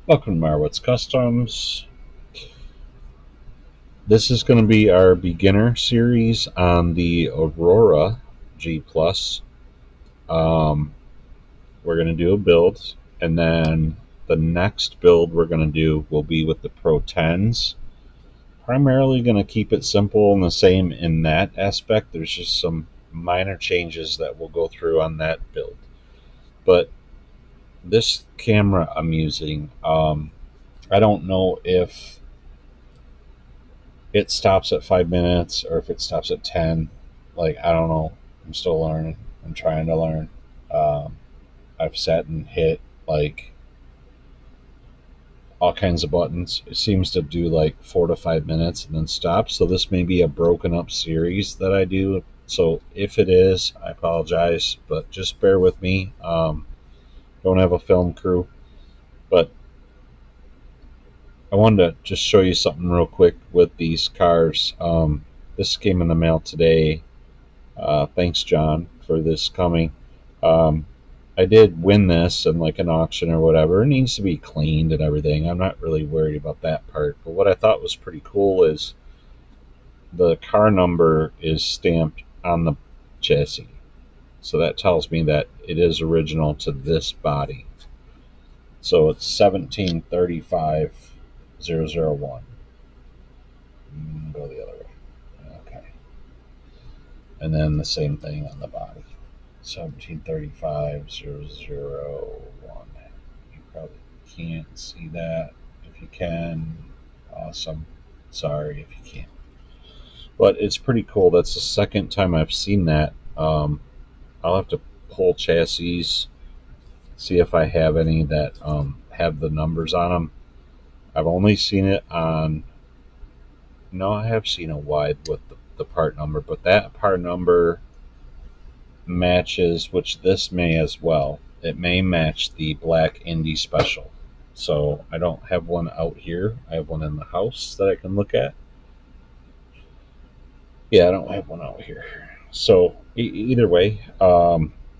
Welcome to Marwitz Customs. This is going to be our beginner series on the Aurora G Plus. We're going to do a build, and then the next build we're going to do will be with the Pro 10s. Primarily going to keep it simple and the same in that aspect. There's just some minor changes that we'll go through on that build. But this camera I'm using, I don't know if it stops at 5 minutes or if it stops at 10. Like, I don't know. I'm still learning. I'm trying to learn. Um, I've sat and hit like all kinds of buttons. It seems to do like 4 to 5 minutes and then stop. So this may be a broken up series that I do. So if it is, I apologize, but just bear with me. Don't have a film crew, but I wanted to just show you something real quick with these cars. This came in the mail today. Thanks, John, for this coming. Um, I did win this in like an auction or whatever. It needs to be cleaned and everything. I'm not really worried about that part. But what I thought was pretty cool is the car number is stamped on the chassis. So that tells me that it is original to this body. So it's 1735001. Go the other way. Okay. And then the same thing on the body. 1735001. You probably can't see that. If you can, awesome. Sorry if you can't. But it's pretty cool. That's the second time I've seen that. I'll have to pull chassis, see if I have any that have the numbers on them. I've only seen it on. No, I have seen a wide with the part number, but that part number matches, which this may as well. It may match the Black Indy Special. So I don't have one out here. I have one in the house that I can look at. Yeah, I don't have one out here. So either way,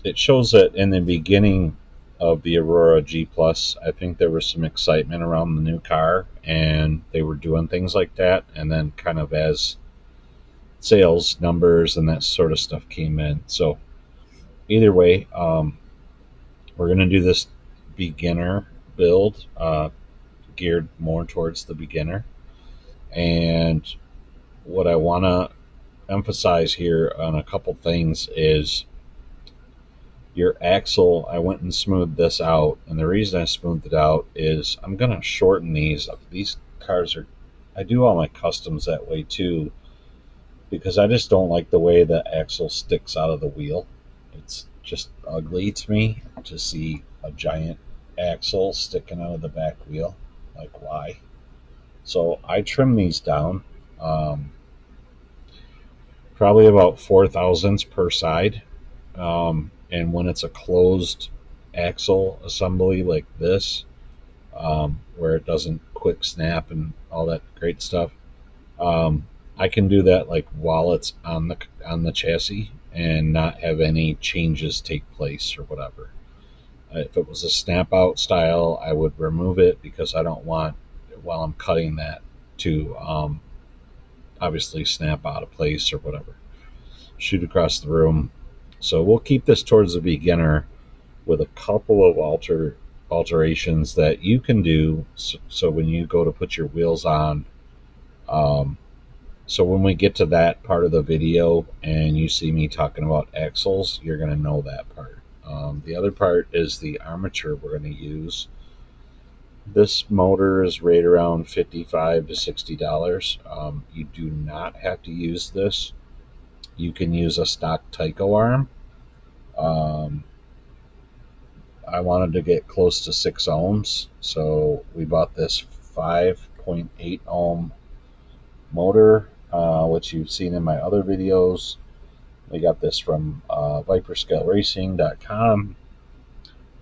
it shows that in the beginning of the Aurora G Plus, I think there was some excitement around the new car, and they were doing things like that. And then, kind of as sales numbers and that sort of stuff came in, so either way, we're going to do this beginner build, geared more towards the beginner. And what I want to emphasize here on a couple things is your axle. I went and smoothed this out, and the reason I smoothed it out is I'm going to shorten these. These cars are, I do all my customs that way too, because I just don't like the way the axle sticks out of the wheel. It's just ugly to me to see a giant axle sticking out of the back wheel. Like, why? So I trim these down, um, probably about 4 thousandths per side. And when it's a closed axle assembly like this, where it doesn't quick snap and all that great stuff, um, I can do that like while it's on the chassis and not have any changes take place or whatever. If it was a snap out style, I would remove it because I don't want, while I'm cutting that, to obviously snap out of place or whatever, shoot across the room. So we'll keep this towards the beginner with a couple of alterations that you can do. So when you go to put your wheels on, um, so when we get to that part of the video and you see me talking about axles, you're going to know that part. The other part is the armature we're going to use. This motor is right around $55 to $60. You do not have to use this. You can use a stock Tyco arm. Um, I wanted to get close to 6 ohms, so we bought this 5.8 ohm motor, which you've seen in my other videos. We got this from viperscaleRacing.com.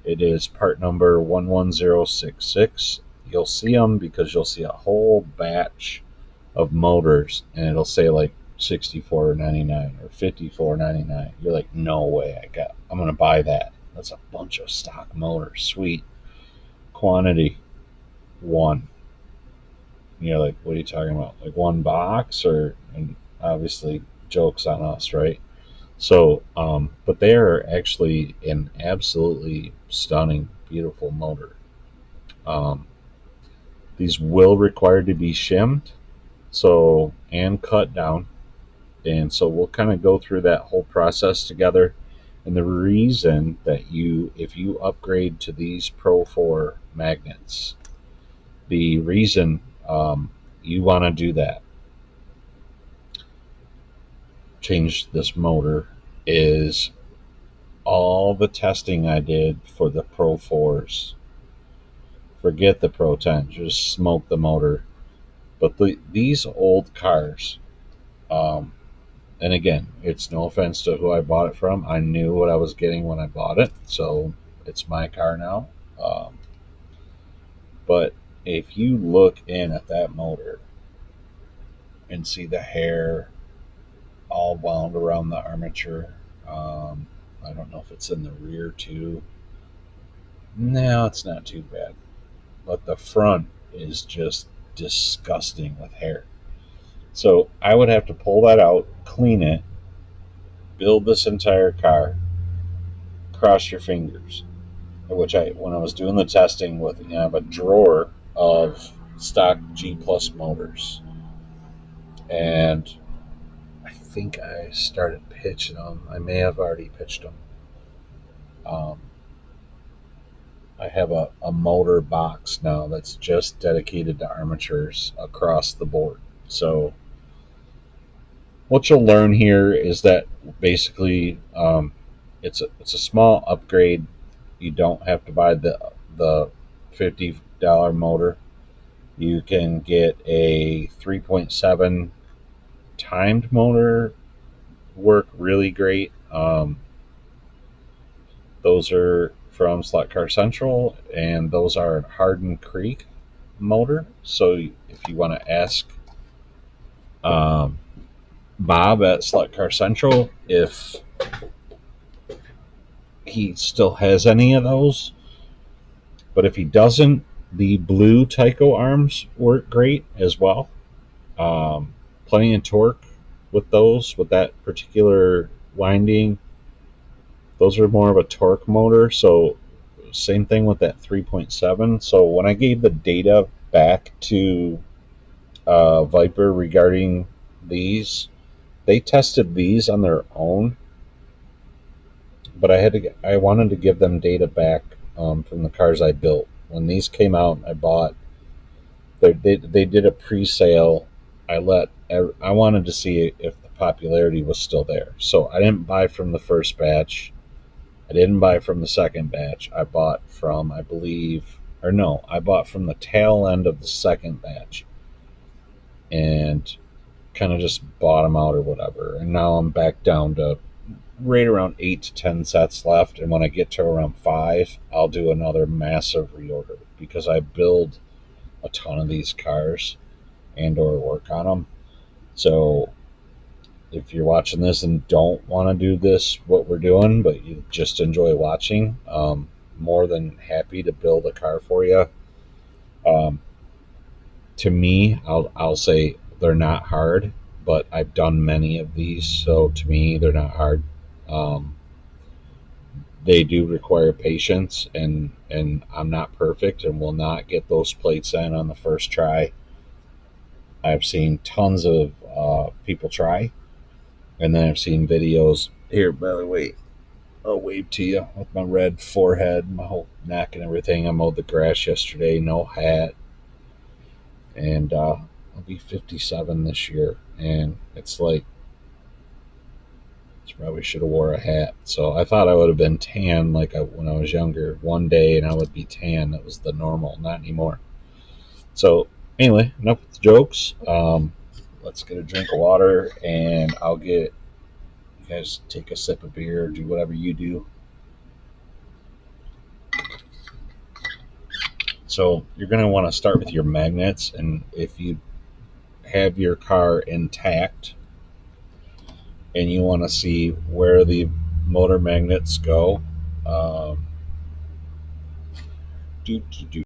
It is part number 11066. You'll see them because you'll see a whole batch of motors, and it'll say like $64.99 or $54.99. You're like, no way! I'm gonna buy that. That's a bunch of stock motors. Sweet quantity. one. You're like, what are you talking about? Like one box, or and obviously jokes on us, right? So, but they are actually an absolutely stunning, beautiful motor. Um, these will require to be shimmed, so and cut down, and so we'll kind of go through that whole process together. And the reason that if you upgrade to these Pro 4 magnets, the reason you want to do that, change this motor, is all the testing I did for the Pro 4s. Forget the Pro 10, just smoke the motor. But these old cars, um, and again, it's no offense to who I bought it from. I knew what I was getting when I bought it, so it's my car now. But if you look in at that motor and see the hair all wound around the armature, I don't know if it's in the rear too. No, it's not too bad. But the front is just disgusting with hair. So I would have to pull that out, clean it, build this entire car, cross your fingers. Which when I was doing the testing with, I have a drawer of stock G Plus motors, and I think I started pitching them. I may have already pitched them. Um, I have a motor box now that's just dedicated to armatures across the board. So what you'll learn here is that basically it's a small upgrade. You don't have to buy the $50 motor. You can get a 3.7 timed motor, work really great. Those are from Slot Car Central, and those are Hardin Creek motor. So if you want to ask um, Bob at Slot Car Central if he still has any of those, but if he doesn't, the blue Tyco arms work great as well. Plenty of torque with those, with that particular winding. Those are more of a torque motor, so same thing with that 3.7. So when I gave the data back to Viper regarding these, they tested these on their own, but I wanted to give them data back from the cars I built. When these came out, I bought. They did a pre-sale. I wanted to see if the popularity was still there. So I didn't buy from the first batch. I didn't buy from the second batch. I bought from, I believe, or no, I bought from the tail end of the second batch and kind of just bought them out or whatever. And now I'm back down to right around 8 to 10 sets left. And when I get to around 5, I'll do another massive reorder because I build a ton of these cars and or work on them. So if you're watching this and don't want to do this, what we're doing, but you just enjoy watching, more than happy to build a car for you. Um, to me, I'll say they're not hard, but I've done many of these, so to me, they're not hard. Um, they do require patience, and I'm not perfect, and will not get those plates in on the first try. I've seen tons of people try, and then I've seen videos. Here, by the way, I'll wave to you with my red forehead, my whole neck, and everything. I mowed the grass yesterday, no hat, and I'll be 57 this year, and it's like I probably should have wore a hat. So I thought I would have been tan when I was younger. One day, and I would be tan. That was the normal, not anymore. So anyway, enough with the jokes. Let's get a drink of water, and I'll get you guys take a sip of beer, do whatever you do. So you're going to want to start with your magnets, and if you have your car intact and you want to see where the motor magnets go, do